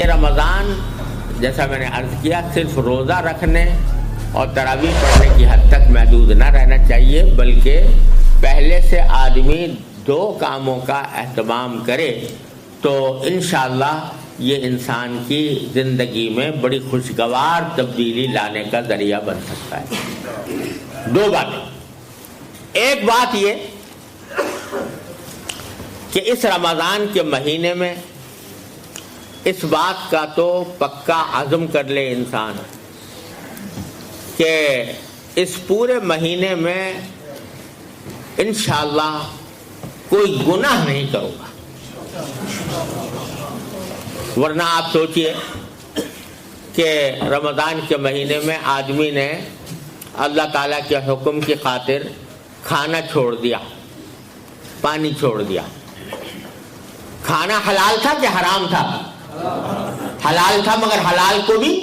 رمضان جیسا میں نے عرض کیا صرف روزہ رکھنے اور تراویح پڑھنے کی حد تک محدود نہ رہنا چاہیے، بلکہ پہلے سے آدمی 2 کاموں کا اہتمام کرے تو انشاءاللہ یہ انسان کی زندگی میں بڑی خوشگوار تبدیلی لانے کا ذریعہ بن سکتا ہے۔ 2 باتیں، ایک بات یہ کہ اس رمضان کے مہینے میں اس بات کا تو پکا عزم کر لے انسان کہ اس پورے مہینے میں انشاءاللہ کوئی گناہ نہیں کروں گا، ورنہ آپ سوچئے کہ رمضان کے مہینے میں آدمی نے اللہ تعالیٰ کے حکم کی خاطر کھانا چھوڑ دیا، پانی چھوڑ دیا۔ کھانا حلال تھا کہ حرام تھا؟ حلال تھا، مگر حلال کو بھی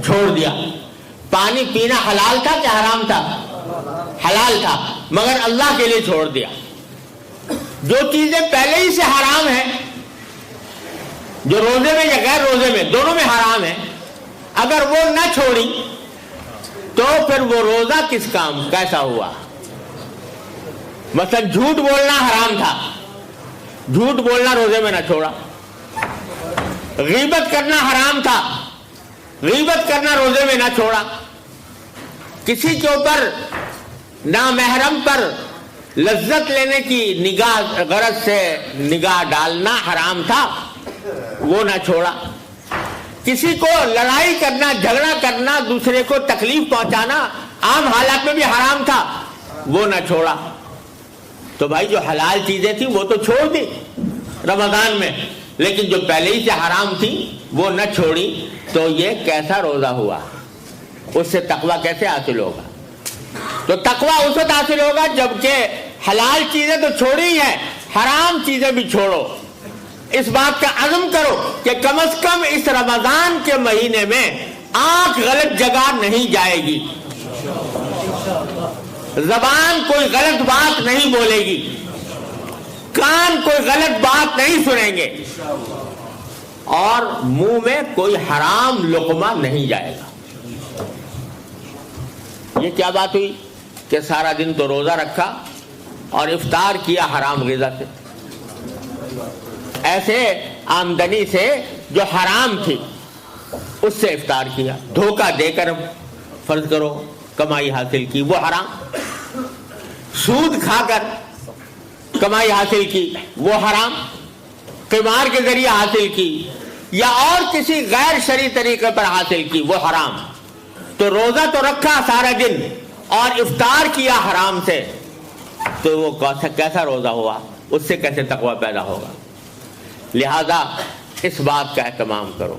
چھوڑ دیا۔ پانی پینا حلال تھا کہ حرام تھا؟ حلال تھا، مگر اللہ کے لیے چھوڑ دیا۔ جو چیزیں پہلے ہی سے حرام ہیں، جو روزے میں یا غیر روزے میں دونوں میں حرام ہیں، اگر وہ نہ چھوڑی تو پھر وہ روزہ کس کام کیسا ہوا؟ مثلا جھوٹ بولنا حرام تھا، جھوٹ بولنا روزے میں نہ چھوڑا۔ غیبت کرنا حرام تھا، غیبت کرنا روزے میں نہ چھوڑا۔ کسی کے اوپر نامحرم پر لذت لینے کی نگاہ غرض سے نگاہ ڈالنا حرام تھا، وہ نہ چھوڑا۔ کسی کو لڑائی کرنا، جھگڑا کرنا، دوسرے کو تکلیف پہنچانا عام حالات میں بھی حرام تھا، وہ نہ چھوڑا۔ تو بھائی جو حلال چیزیں تھیں وہ تو چھوڑ دی رمضان میں، لیکن جو پہلے ہی سے حرام تھی وہ نہ چھوڑی، تو یہ کیسا روزہ ہوا؟ اس سے تقویٰ کیسے حاصل ہوگا؟ تو تقویٰ اس وقت حاصل ہوگا جبکہ حلال چیزیں تو چھوڑی ہیں، حرام چیزیں بھی چھوڑو۔ اس بات کا عزم کرو کہ کم از کم اس رمضان کے مہینے میں آنکھ غلط جگہ نہیں جائے گی، زبان کوئی غلط بات نہیں بولے گی، کان کوئی غلط بات نہیں سنیں گے، اور منہ میں کوئی حرام لقمہ نہیں جائے گا۔ یہ کیا بات ہوئی کہ سارا دن تو روزہ رکھا اور افطار کیا حرام غذا سے، ایسے آمدنی سے جو حرام تھی اس سے افطار کیا، دھوکہ دے کر فرض کرو کمائی حاصل کی، وہ حرام۔ سود کھا کر کمائی حاصل کی، وہ حرام۔ قمار کے ذریعے حاصل کی یا اور کسی غیر شرعی طریقے پر حاصل کی، وہ حرام۔ تو روزہ تو رکھا سارا دن اور افطار کیا حرام سے، تو وہ کیسا روزہ ہوا؟ اس سے کیسے تقویٰ پیدا ہوگا؟ لہذا اس بات کا اہتمام کرو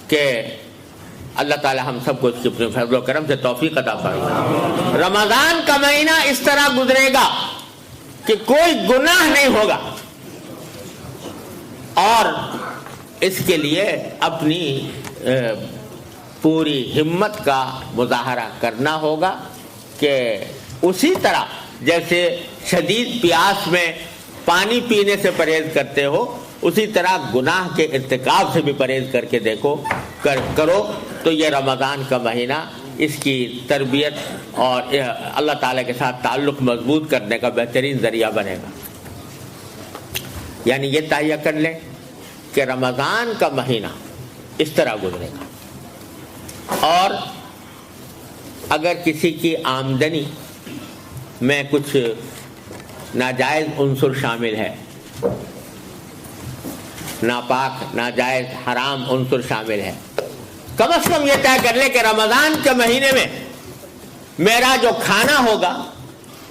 کہ اللہ تعالی ہم سب کو اس کی اپنے فضل و کرم سے توفیق عطا فرمائے۔ رمضان کا مہینہ اس طرح گزرے گا کہ کوئی گناہ نہیں ہوگا، اور اس کے لیے اپنی پوری ہمت کا مظاہرہ کرنا ہوگا کہ اسی طرح جیسے شدید پیاس میں پانی پینے سے پرہیز کرتے ہو، اسی طرح گناہ کے ارتکاب سے بھی پرہیز کر کے دیکھو کرو، تو یہ رمضان کا مہینہ اس کی تربیت اور اللہ تعالیٰ کے ساتھ تعلق مضبوط کرنے کا بہترین ذریعہ بنے گا۔ یعنی یہ تہیہ کر لیں کہ رمضان کا مہینہ اس طرح گزرے گا، اور اگر کسی کی آمدنی میں کچھ ناجائز عنصر شامل ہے، ناپاک، ناجائز، حرام عنصر شامل ہے، کم از کم یہ طے کر لے کہ رمضان کے مہینے میں میرا جو کھانا ہوگا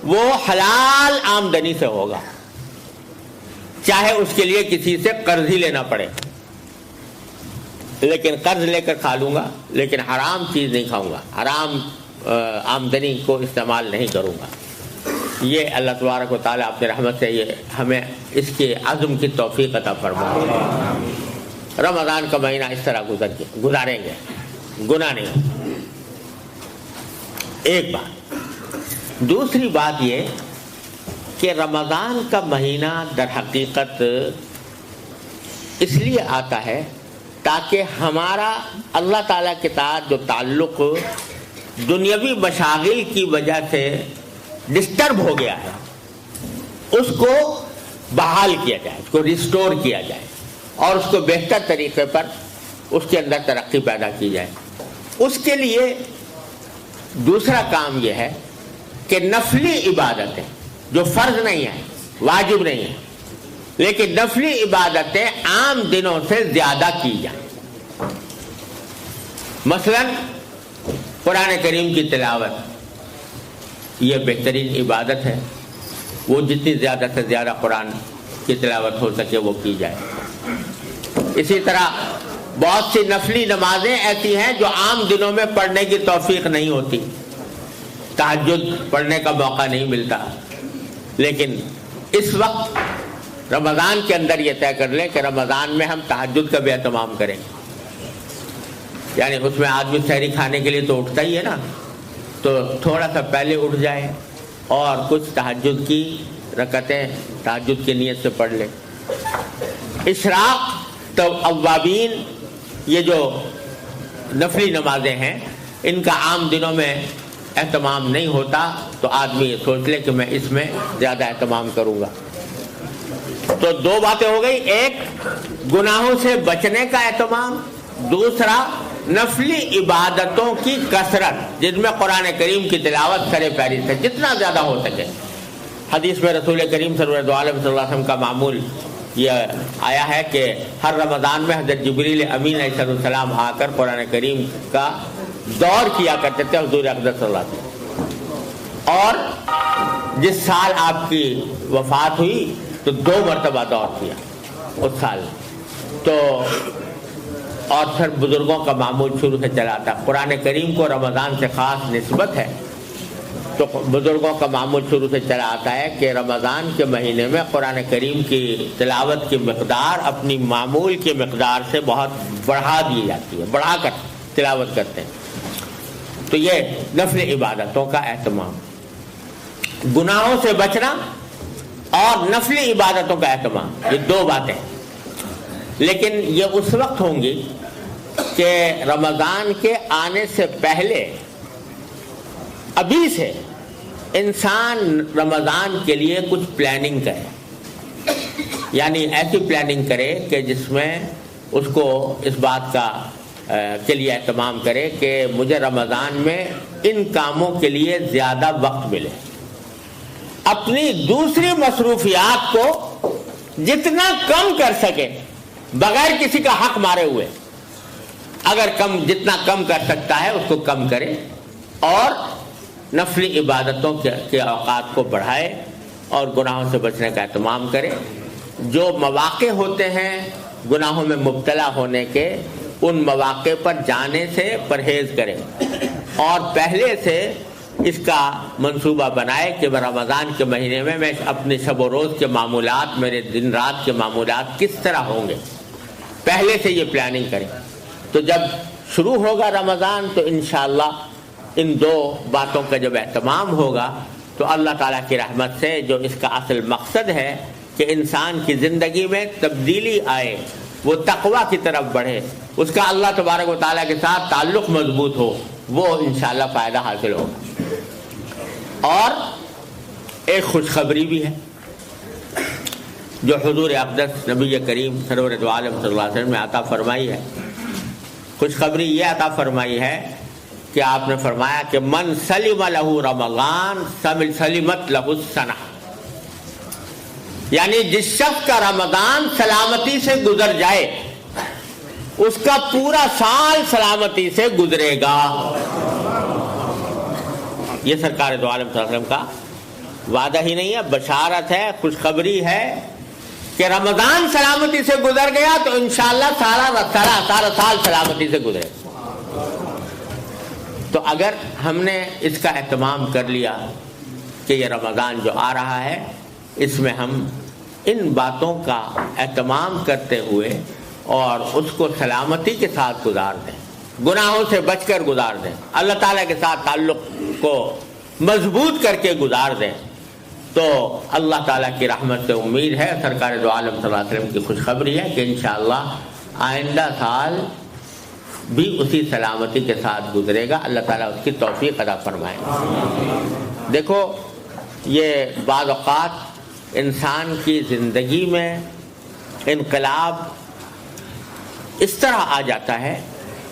وہ حلال آمدنی سے ہوگا، چاہے اس کے لیے کسی سے قرض ہی لینا پڑے، لیکن قرض لے کر کھا لوں گا، لیکن حرام چیز نہیں کھاؤں گا، حرام آمدنی کو استعمال نہیں کروں گا۔ یہ اللہ تبارک و تعالیٰ اپنے رحمت سے یہ ہمیں اس کے عزم کی توفیق عطا فرمائے۔ رمضان کا مہینہ اس طرح گزاریں گے، گناہ نہیں۔ ایک بات، دوسری بات یہ کہ رمضان کا مہینہ در حقیقت اس لیے آتا ہے تاکہ ہمارا اللہ تعالیٰ کے ساتھ جو تعلق دنیاوی مشاغل کی وجہ سے ڈسٹرب ہو گیا ہے اس کو بحال کیا جائے، اس کو ریسٹور کیا جائے اور اس کو بہتر طریقے پر اس کے اندر ترقی پیدا کی جائے۔ اس کے لیے دوسرا کام یہ ہے کہ نفلی عبادتیں جو فرض نہیں ہیں، واجب نہیں ہیں، لیکن نفلی عبادتیں عام دنوں سے زیادہ کی جائیں۔ مثلا قرآن کریم کی تلاوت یہ بہترین عبادت ہے، وہ جتنی زیادہ سے زیادہ قرآن کی تلاوت ہو سکے وہ کی جائے۔ اسی طرح بہت سی نفلی نمازیں ایسی ہیں جو عام دنوں میں پڑھنے کی توفیق نہیں ہوتی، تہجد پڑھنے کا موقع نہیں ملتا، لیکن اس وقت رمضان کے اندر یہ طے کر لیں کہ رمضان میں ہم تہجد کا بھی اہتمام کریں، یعنی اس میں آدمی سحری کھانے کے لیے تو اٹھتا ہی ہے نا، تو تھوڑا سا پہلے اٹھ جائے اور کچھ تہجد کی رکعتیں تہجد کی نیت سے پڑھ لے۔ اشراق تو اوابین یہ جو نفلی نمازیں ہیں ان کا عام دنوں میں اہتمام نہیں ہوتا، تو آدمی یہ سوچ لے کہ میں اس میں زیادہ اہتمام کروں گا۔ تو دو باتیں ہو گئی، ایک گناہوں سے بچنے کا اہتمام، دوسرا نفلی عبادتوں کی کثرت جن میں قرآن کریم کی تلاوت سر پیری سے جتنا زیادہ ہو سکے۔ حدیث میں رسول کریم صلی اللہ علیہ وسلم کا معمول یہ آیا ہے کہ ہر رمضان میں حضرت جبریل امین علیہ السلام آ کر قرآن کریم کا دور کیا کرتے تھے حضور اقدس صلی اللہ علیہ وسلم، اور جس سال آپ کی وفات ہوئی تو 2 مرتبہ دور کیا اس سال، تو اور پھر بزرگوں کا معمول شروع سے چلا تھا۔ قرآن کریم کو رمضان سے خاص نسبت ہے، تو بزرگوں کا معمول شروع سے چلا آتا ہے کہ رمضان کے مہینے میں قرآن کریم کی تلاوت کی مقدار اپنی معمول کی مقدار سے بہت بڑھا دی جاتی ہے، بڑھا کر تلاوت کرتے ہیں۔ تو یہ نفل عبادتوں کا اہتمام، گناہوں سے بچنا اور نفل عبادتوں کا اہتمام، یہ 2 باتیں، لیکن یہ اس وقت ہوں گی کہ رمضان کے آنے سے پہلے ابھی سے انسان رمضان کے لیے کچھ پلاننگ کرے، یعنی ایسی پلاننگ کرے کہ جس میں اس کو اس بات کا کے لیے اہتمام کرے کہ مجھے رمضان میں ان کاموں کے لیے زیادہ وقت ملے، اپنی دوسری مصروفیات کو جتنا کم کر سکے بغیر کسی کا حق مارے ہوئے، اگر جتنا کم کر سکتا ہے اس کو کم کرے اور نفلی عبادتوں کے اوقات کو بڑھائے اور گناہوں سے بچنے کا اہتمام کرے۔ جو مواقع ہوتے ہیں گناہوں میں مبتلا ہونے کے، ان مواقع پر جانے سے پرہیز کرے اور پہلے سے اس کا منصوبہ بنائے کہ رمضان کے مہینے میں اپنے شب و روز کے معمولات، میرے دن رات کے معمولات کس طرح ہوں گے، پہلے سے یہ پلاننگ کریں۔ تو جب شروع ہوگا رمضان تو انشاءاللہ ان 2 باتوں کا جب اہتمام ہوگا تو اللہ تعالیٰ کی رحمت سے جو اس کا اصل مقصد ہے کہ انسان کی زندگی میں تبدیلی آئے، وہ تقویٰ کی طرف بڑھے، اس کا اللہ تبارک و تعالیٰ کے ساتھ تعلق مضبوط ہو، وہ انشاءاللہ فائدہ حاصل ہوگا۔ اور ایک خوشخبری بھی ہے جو حضور اقدس نبی کریم سرور دو عالم صلی اللہ علیہ وسلم نے عطا فرمائی ہے۔ خوشخبری یہ عطا فرمائی ہے کہ آپ نے فرمایا کہ من سلم لہ رمضان سلمت لہ السنہ، یعنی جس شخص کا رمضان سلامتی سے گزر جائے اس کا پورا سال سلامتی سے گزرے گا۔ یہ سرکار دو عالم صلی اللہ علیہ وسلم کا وعدہ ہی نہیں ہے، بشارت ہے، خوشخبری ہے کہ رمضان سلامتی سے گزر گیا تو انشاءاللہ سارا سال سلامتی سے گزرے۔ تو اگر ہم نے اس کا اہتمام کر لیا کہ یہ رمضان جو آ رہا ہے اس میں ہم ان باتوں کا اہتمام کرتے ہوئے اور اس کو سلامتی کے ساتھ گزار دیں، گناہوں سے بچ کر گزار دیں، اللہ تعالیٰ کے ساتھ تعلق کو مضبوط کر کے گزار دیں، تو اللہ تعالیٰ کی رحمت سے امید ہے، سرکار دو عالم صلی اللہ علیہ وسلم کی خوشخبری ہے کہ انشاءاللہ آئندہ سال بھی اسی سلامتی کے ساتھ گزرے گا. اللہ تعالیٰ اس کی توفیق عطا فرمائے. دیکھو یہ بعض اوقات انسان کی زندگی میں انقلاب اس طرح آ جاتا ہے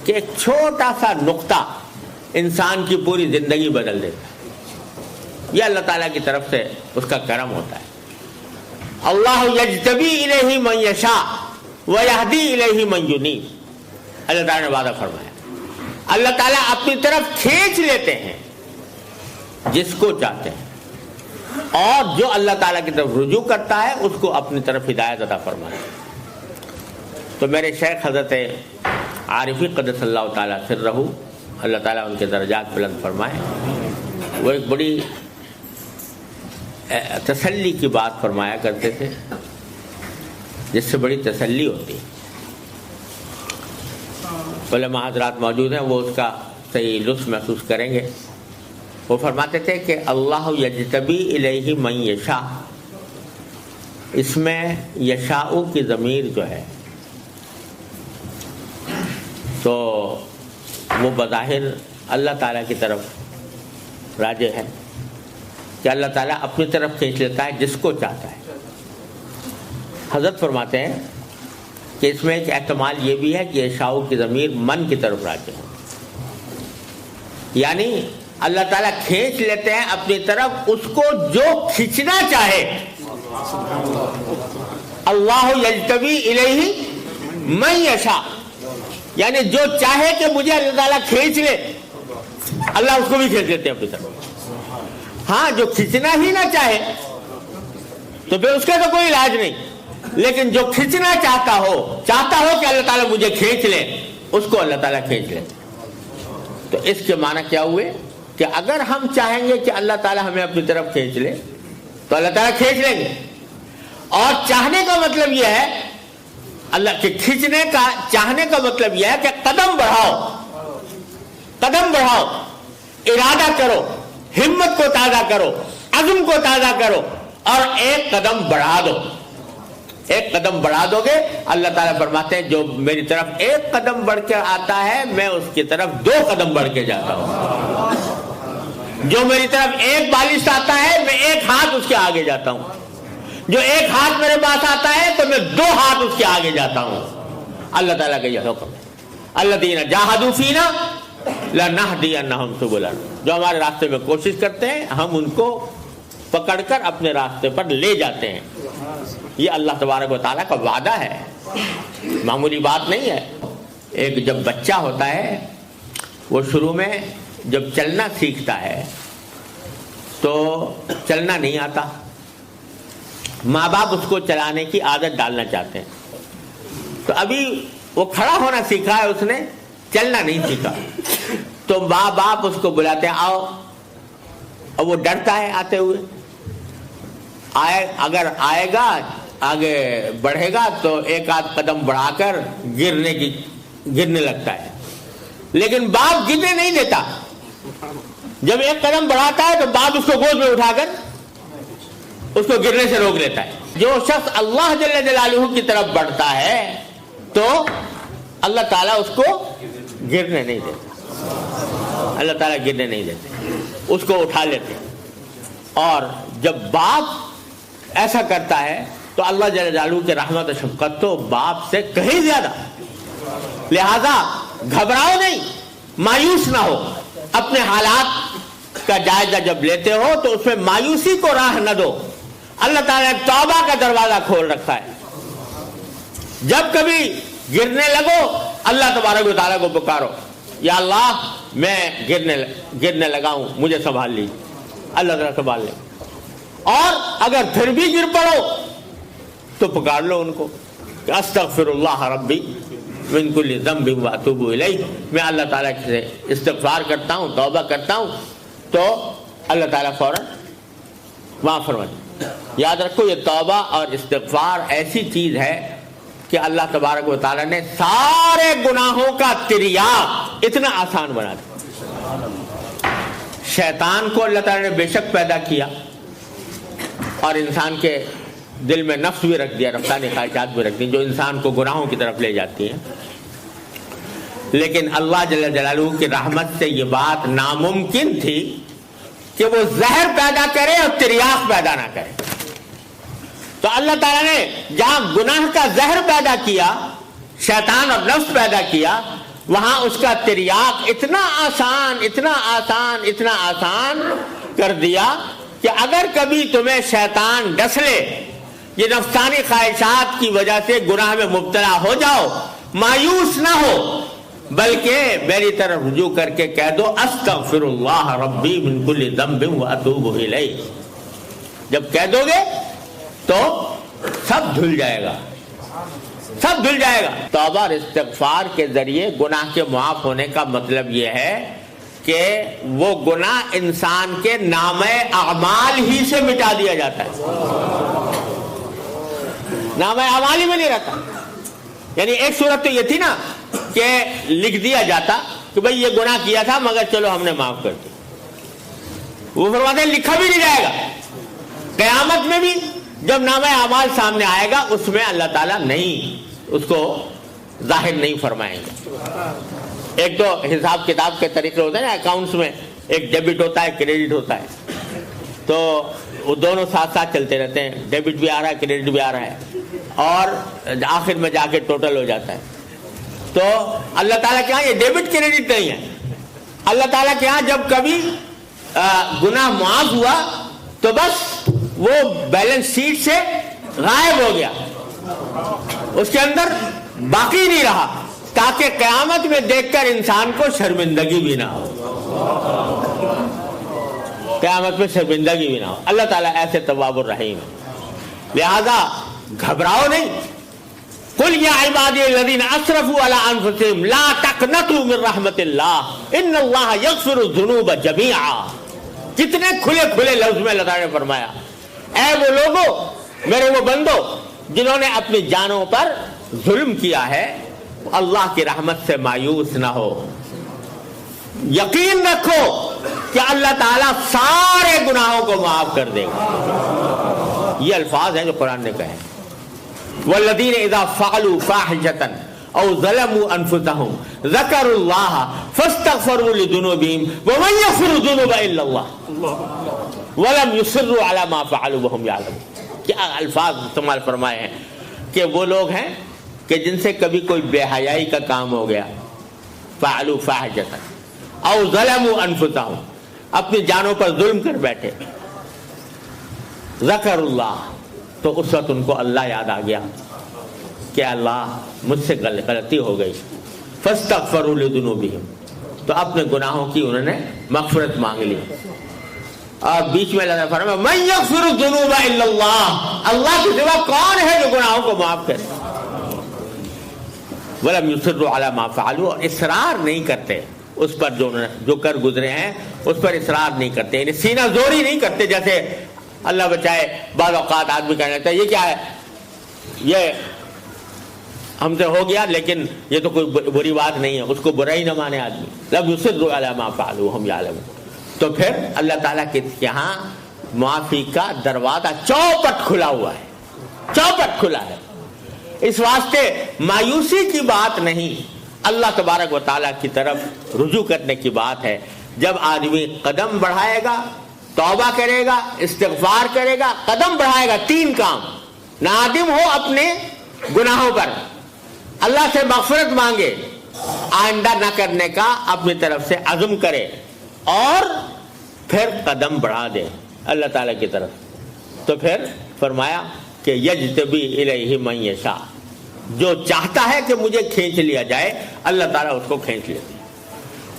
کہ ایک چھوٹا سا نقطہ انسان کی پوری زندگی بدل دیتا ہے. یہ اللہ تعالیٰ کی طرف سے اس کا کرم ہوتا ہے. اللہ یجتبی الیہ من یشاء ویہدی الیہ من ینیب. اللہ تعالیٰ نے وعدہ فرمایا اللہ تعالیٰ اپنی طرف کھینچ لیتے ہیں جس کو چاہتے ہیں, اور جو اللہ تعالیٰ کی طرف رجوع کرتا ہے اس کو اپنی طرف ہدایت عطا فرماتا ہے. تو میرے شیخ حضرت عارفی قدس اللہ تعالیٰ سرہ, اللہ تعالیٰ ان کے درجات بلند فرمائے, وہ ایک بڑی تسلی کی بات فرمایا کرتے تھے جس سے بڑی تسلی ہوتی. علماء حضرات موجود ہیں, وہ اس کا صحیح لطف محسوس کریں گے. وہ فرماتے تھے کہ اللہ یجتبی الیہ من یشاء, اس میں یشاء کی ضمیر جو ہے تو وہ بظاہر اللہ تعالیٰ کی طرف راجع ہے کہ اللہ تعالیٰ اپنی طرف کھینچ لیتا ہے جس کو چاہتا ہے. حضرت فرماتے ہیں کہ اس میں ایک احتمال یہ بھی ہے کہ یشاء کی ضمیر من کی طرف راجع ہے, یعنی اللہ تعالیٰ کھینچ لیتے ہیں اپنی طرف اس کو جو کھینچنا چاہے. اللہ یجتبی الیہ من یشاء, یعنی جو چاہے کہ مجھے اللہ تعالیٰ کھینچ لے, اللہ اس کو بھی کھینچ لیتے ہیں اپنی طرف. ہاں جو کھینچنا ہی نہ چاہے تو پھر اس کا تو کوئی علاج نہیں, لیکن جو کھینچنا چاہتا ہو کہ اللہ تعالیٰ مجھے کھینچ لے, اس کو اللہ تعالیٰ کھینچ لے. تو اس کے معنی کیا ہوئے کہ اگر ہم چاہیں گے کہ اللہ تعالیٰ ہمیں اپنی طرف کھینچ لے تو اللہ تعالیٰ کھینچ لیں گے. اور چاہنے کا مطلب یہ ہے, اللہ کے کھینچنے کا چاہنے کا مطلب یہ ہے کہ قدم بڑھاؤ, ارادہ کرو, ہمت کو تازہ کرو, عزم کو تازہ کرو, اور ایک قدم بڑھا دو گے. اللہ تعالیٰ فرماتے ہیں جو میری طرف ایک قدم بڑھ کے آتا ہے میں اس کی طرف 2 قدم بڑھ کے جاتا ہوں. جو میری طرف ایک بالش آتا ہے میں 1 ہاتھ اس کے آگے جاتا ہوں. جو 1 ہاتھ میرے پاس آتا ہے تو میں 2 ہاتھ اس کے آگے جاتا ہوں. اللہ تعالیٰ کا یہ حکم ہے. الذین جاہدوا فینا لنہدینہم سبلنا, جو ہمارے راستے میں کوشش کرتے ہیں ہم ان کو پکڑ کر اپنے راستے پر لے جاتے ہیں. یہ اللہ تبارک و تعالیٰ کا وعدہ ہے, معمولی بات نہیں ہے. ایک جب بچہ ہوتا ہے وہ شروع میں جب چلنا سیکھتا ہے تو چلنا نہیں آتا, ماں باپ اس کو چلانے کی عادت ڈالنا چاہتے ہیں. تو ابھی وہ کھڑا ہونا سیکھا ہے, اس نے چلنا نہیں سیکھا, تو ماں باپ اس کو بلاتے ہیں آؤ, اور وہ ڈرتا ہے آتے ہوئے. اگر آئے گا آگے بڑھے گا تو 1 آدھ قدم بڑھا کر گرنے لگتا ہے, لیکن باپ گرنے نہیں دیتا. جب 1 قدم بڑھاتا ہے تو باپ اس کو گود میں اٹھا کر اس کو گرنے سے روک لیتا ہے. جو شخص اللہ جل جلالہ کی طرف بڑھتا ہے تو اللہ تعالیٰ اس کو گرنے نہیں دیتا, اللہ تعالیٰ گرنے نہیں دیتے, اس کو اٹھا لیتے. اور جب باپ ایسا کرتا ہے تو اللہ جل جلالہ کی رحمت و شفقت تو باپ سے کہیں زیادہ. لہذا گھبراؤ نہیں, مایوس نہ ہو. اپنے حالات کا جائزہ جب لیتے ہو تو اس میں مایوسی کو راہ نہ دو. اللہ تعالیٰ نے توبہ کا دروازہ کھول رکھا ہے. جب کبھی گرنے لگو اللہ تبارک و تعالیٰ کو پکارو, یا اللہ میں گرنے لگا ہوں مجھے سنبھال لیجیے, اللہ تعالیٰ سنبھال لے. اور اگر پھر بھی گر پڑو تو پکار لو ان کو کہ استغفر اللہ ربی من کل ذنب واتوب الیہ, میں اللہ تعالیٰ سے استغفار کرتا ہوں, توبہ کرتا ہوں, تو اللہ تعالیٰ فوراً معاف فرما دے. یاد رکھو یہ توبہ اور استغفار ایسی چیز ہے کہ اللہ تبارک و تعالیٰ نے سارے گناہوں کا تریاق اتنا آسان بنا دیا. شیطان کو اللہ تعالیٰ نے بے شک پیدا کیا اور انسان کے دل میں نفس بھی رکھ دیا، رفتانی خواہشات بھی رکھ دی جو انسان کو گناہوں کی طرف لے جاتی ہیں. لیکن اللہ جل جلالہ کی رحمت سے یہ بات ناممکن تھی کہ وہ زہر پیدا کرے اور تریاق پیدا نہ کرے. تو اللہ تعالیٰ نے جہاں گناہ کا زہر پیدا کیا، شیطان اور نفس پیدا کیا، وہاں اس کا تریاق اتنا آسان اتنا آسان اتنا آسان کر دیا کہ اگر کبھی تمہیں شیطان ڈس لے، یہ نفسانی خواہشات کی وجہ سے گناہ میں مبتلا ہو جاؤ، مایوس نہ ہو، بلکہ میری طرف رجوع کر کے کہہ دو استغفر اللہ ربی من کل ذنب واتوب الیہ. جب کہہ دو گے تو سب دھل جائے گا، سب دھل جائے گا. توبہ اور استغفار کے ذریعے گناہ کے معاف ہونے کا مطلب یہ ہے کہ وہ گناہ انسان کے نامہ اعمال ہی سے مٹا دیا جاتا ہے، نامہ اعمال ہی میں نہیں رہتا. یعنی ایک صورت تو یہ تھی نا کہ لکھ دیا جاتا کہ بھئی یہ گناہ کیا تھا مگر چلو ہم نے معاف کر دیا. وہ فرماتے ہیں لکھا بھی نہیں جائے گا. قیامت میں بھی جب نامہ اعمال سامنے آئے گا اس میں اللہ تعالیٰ نہیں اس کو ظاہر نہیں فرمائیں گے. ایک تو حساب کتاب کے طریقے ہوتے ہیں نا، اکاؤنٹس میں ایک ڈیبٹ ہوتا ہے کریڈٹ ہوتا ہے، تو وہ دونوں ساتھ ساتھ چلتے رہتے ہیں، ڈیبٹ بھی آ رہا ہے کریڈٹ بھی آ رہا ہے، اور آخر میں جا کے ٹوٹل ہو جاتا ہے. تو اللہ تعالیٰ کے ہاں یہ ڈیبٹ کریڈٹ نہیں ہے. اللہ تعالیٰ کے ہاں جب کبھی گناہ معاف ہوا تو بس وہ بیلنس شیٹ سے غائب ہو گیا، اس کے اندر باقی نہیں رہا، تاکہ قیامت میں دیکھ کر انسان کو شرمندگی بھی نہ ہو، قیامت میں شرمندگی بھی نہ ہو. اللہ تعالیٰ ایسے تواب الرحیم ہے، لہذا گھبراؤ نہیں. قل یا عبادی الذین اسرفوا علی انفسہم لا تقنطوا من رحمت اللہ ان اللہ یغفر الذنوب جمیعا. کتنے کھلے کھلے لفظ میں اللہ تعالیٰ نے فرمایا، اے وہ لوگوں، میرے وہ بندو جنہوں نے اپنی جانوں پر ظلم کیا ہے، اللہ کی رحمت سے مایوس نہ ہو. یقین رکھو کہ اللہ تعالیٰ سارے گناہوں کو معاف کر دے گا. یہ الفاظ ہیں جو قرآن نے کہے. والذین اذا فعلوا فاحشۃ او ظلموا انفسهم ذکروا اللہ فاستغفروا لذنوبہم ومن یغفر الذنوب الا اللہ ولم یصروا علی ما فعلوا وهم یعلمون. کیا الفاظ استعمال فرمائے ہیں کہ وہ لوگ ہیں کہ جن سے کبھی کوئی بے حیائی کا کام ہو گیا، فعلوا فاحشۃ او ظلموا انفسهم، اپنی جانوں پر ظلم کر بیٹھے، ذکر اللہ، تو اس وقت ان کو اللہ یاد آ گیا کہ اللہ مجھ سے غلطی ہو گئی، فاستغفروا لذنوبہم، تو اپنے گناہوں کی انہوں نے مغفرت مانگ لی. اور بیچ میں اللہ فرمایا من یغفر الذنوب الا اللہ، اللہ کے سوا کون ہے جو گناہوں کو معاف کرے. ولم یصروا علی ما فعلوا، اور اصرار نہیں کرتے اس پر جو کر گزرے ہیں، اس پر اصرار نہیں کرتے، یعنی سینہ زوری نہیں کرتے. جیسے اللہ بچائے بعض اوقات آدمی کہنے لگتا ہے یہ کیا ہے، یہ ہم سے ہو گیا لیکن یہ تو کوئی بری بات نہیں ہے، اس کو برا ہی نہ مانے آدمی. لم یصروا علی ما فعلوا وهم یعلمون. تو پھر اللہ تعالیٰ کے یہاں معافی کا دروازہ چوپٹ کھلا ہوا ہے، چوپٹ کھلا ہے. اس واسطے مایوسی کی بات نہیں، اللہ تبارک و تعالیٰ کی طرف رجوع کرنے کی بات ہے. جب آدمی قدم بڑھائے گا، توبہ کرے گا، استغفار کرے گا، قدم بڑھائے گا، تین کام: نادم ہو اپنے گناہوں پر، اللہ سے مغفرت مانگے، آئندہ نہ کرنے کا اپنی طرف سے عزم کرے، اور پھر قدم بڑھا دے اللہ تعالیٰ کی طرف. تو پھر فرمایا کہ یجتبی الیہ من یشاء، جو چاہتا ہے کہ مجھے کھینچ لیا جائے اللہ تعالیٰ اس کو کھینچ لیتے ہیں.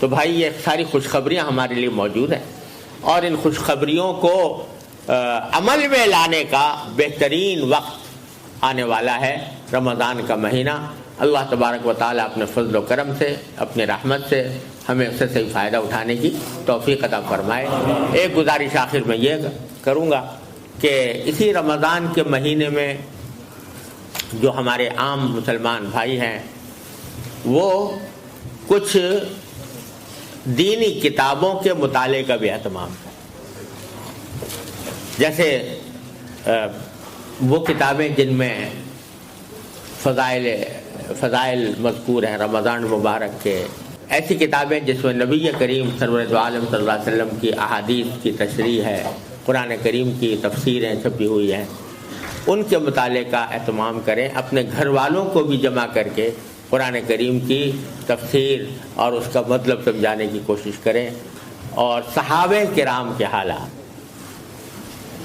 تو بھائی یہ ساری خوشخبریاں ہمارے لیے موجود ہیں، اور ان خوشخبریوں کو عمل میں لانے کا بہترین وقت آنے والا ہے، رمضان کا مہینہ. اللہ تبارک و تعالیٰ اپنے فضل و کرم سے، اپنے رحمت سے ہمیں اس سے صحیح فائدہ اٹھانے کی توفیق عطا فرمائے. ایک گزارش آخر میں یہ کروں گا کہ اسی رمضان کے مہینے میں جو ہمارے عام مسلمان بھائی ہیں وہ کچھ دینی کتابوں کے مطالعے کا بھی اہتمام ہے. جیسے وہ کتابیں جن میں فضائل مذکور ہیں رمضان مبارک کے، ایسی کتابیں جس میں نبی کریم سرور دو عالم صلی اللہ علیہ وسلم کی احادیث کی تشریح ہے، قرآن کریم کی تفسیریں چھپی ہوئی ہیں، ان کے مطالعے کا اہتمام کریں. اپنے گھر والوں کو بھی جمع کر کے قرآن کریم کی تفسیر اور اس کا مطلب سمجھانے کی کوشش کریں. اور صحابہ کرام کے حالات،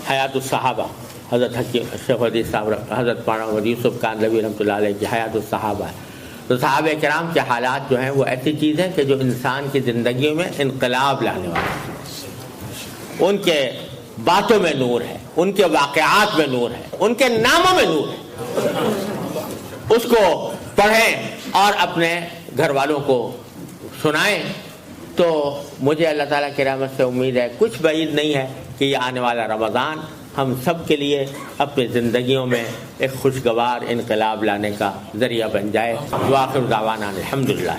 حیات الصحابہ، حضرت شیخ حدیث صاحب حضرت مولانا محمد یوسف کاندھلوی رحمۃ اللہ علیہ کی حیات الصحابہ ہے. تو صحابہ کرام کے حالات جو ہیں وہ ایسی چیز ہیں کہ جو انسان کی زندگیوں میں انقلاب لانے والی ہیں. ان کے باتوں میں نور ہے، ان کے واقعات میں نور ہے، ان کے ناموں میں نور ہے. اس کو پڑھیں اور اپنے گھر والوں کو سنائیں. تو مجھے اللہ تعالیٰ کی رحمت سے امید ہے، کچھ بعید نہیں ہے کہ یہ آنے والا رمضان ہم سب کے لیے اپنی زندگیوں میں ایک خوشگوار انقلاب لانے کا ذریعہ بن جائے. وآخر دعوانا الحمدللہ.